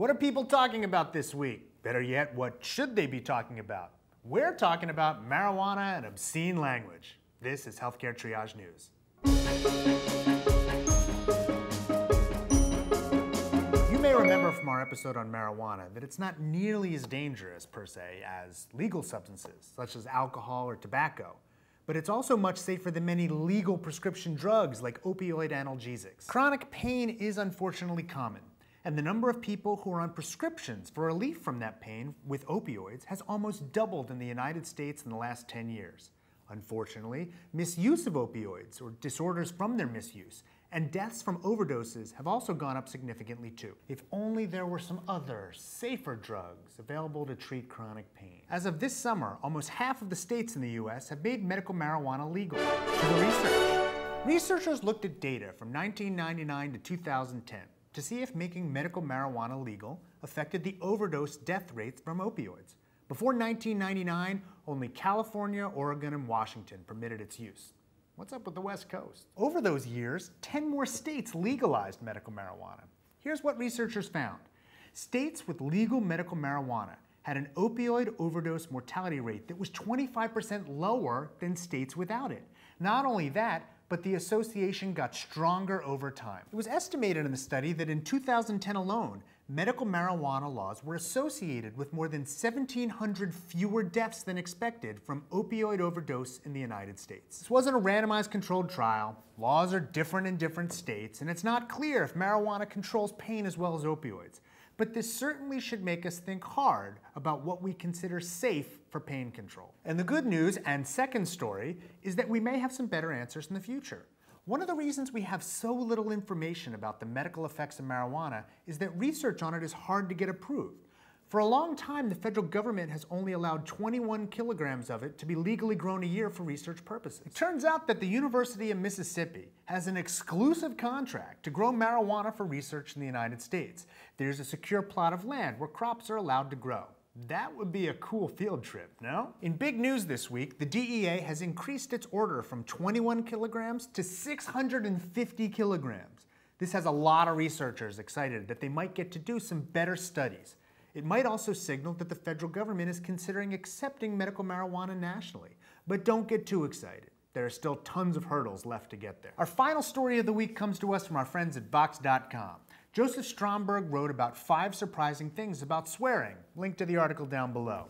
What are people talking about this week? Better yet, what should they be talking about? We're talking about marijuana and obscene language. This is Healthcare Triage News. You may remember from our episode on marijuana that it's not nearly as dangerous, per se, as legal substances, such as alcohol or tobacco. But it's also much safer than many legal prescription drugs like opioid analgesics. Chronic pain is unfortunately common, and the number of people who are on prescriptions for relief from that pain with opioids has almost doubled in the United States in the last 10 years. Unfortunately, misuse of opioids or disorders from their misuse and deaths from overdoses have also gone up significantly too. If only there were some other, safer drugs available to treat chronic pain. As of this summer, almost half of the states in the US have made medical marijuana legal. To the research. Researchers looked at data from 1999 to 2010 to see if making medical marijuana legal affected the overdose death rates from opioids. Before 1999, only California, Oregon, and Washington permitted its use. What's up with the West Coast? Over those years, 10 more states legalized medical marijuana. Here's what researchers found. States with legal medical marijuana had an opioid overdose mortality rate that was 25% lower than states without it. Not only that, but the association got stronger over time. It was estimated in the study that in 2010 alone, medical marijuana laws were associated with more than 1,700 fewer deaths than expected from opioid overdose in the United States. This wasn't a randomized controlled trial. Laws are different in different states, and it's not clear if marijuana controls pain as well as opioids. But this certainly should make us think hard about what we consider safe for pain control. And the good news, and second story, is that we may have some better answers in the future. One of the reasons we have so little information about the medical effects of marijuana is that research on it is hard to get approved. For a long time, the federal government has only allowed 21 kilograms of it to be legally grown a year for research purposes. It turns out that the University of Mississippi has an exclusive contract to grow marijuana for research in the United States. There's a secure plot of land where crops are allowed to grow. That would be a cool field trip, no? In big news this week, the DEA has increased its order from 21 kilograms to 650 kilograms. This has a lot of researchers excited that they might get to do some better studies. It might also signal that the federal government is considering accepting medical marijuana nationally. But don't get too excited. There are still tons of hurdles left to get there. Our final story of the week comes to us from our friends at Vox.com. Joseph Stromberg wrote about 5 surprising things about swearing, linked to the article down below.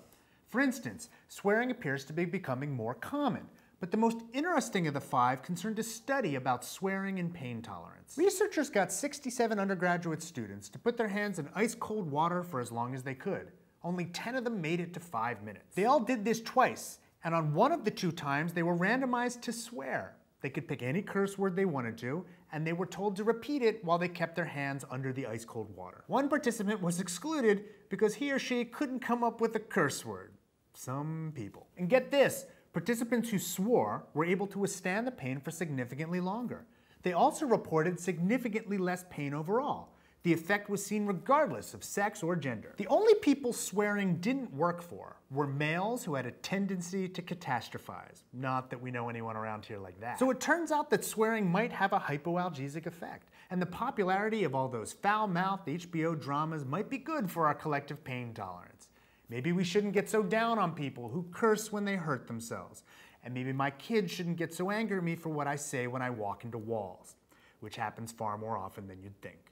For instance, swearing appears to be becoming more common. But the most interesting of the 5 concerned a study about swearing and pain tolerance. Researchers got 67 undergraduate students to put their hands in ice-cold water for as long as they could. Only 10 of them made it to 5 minutes. They all did this twice, and on one of the 2 times they were randomized to swear. They could pick any curse word they wanted to, and they were told to repeat it while they kept their hands under the ice-cold water. One participant was excluded because he or she couldn't come up with a curse word. Some people. And get this, participants who swore were able to withstand the pain for significantly longer. They also reported significantly less pain overall. The effect was seen regardless of sex or gender. The only people swearing didn't work for were males who had a tendency to catastrophize. Not that we know anyone around here like that. So it turns out that swearing might have a hypoalgesic effect, and the popularity of all those foul-mouthed HBO dramas might be good for our collective pain tolerance. Maybe we shouldn't get so down on people who curse when they hurt themselves. And maybe my kids shouldn't get so angry at me for what I say when I walk into walls, which happens far more often than you'd think.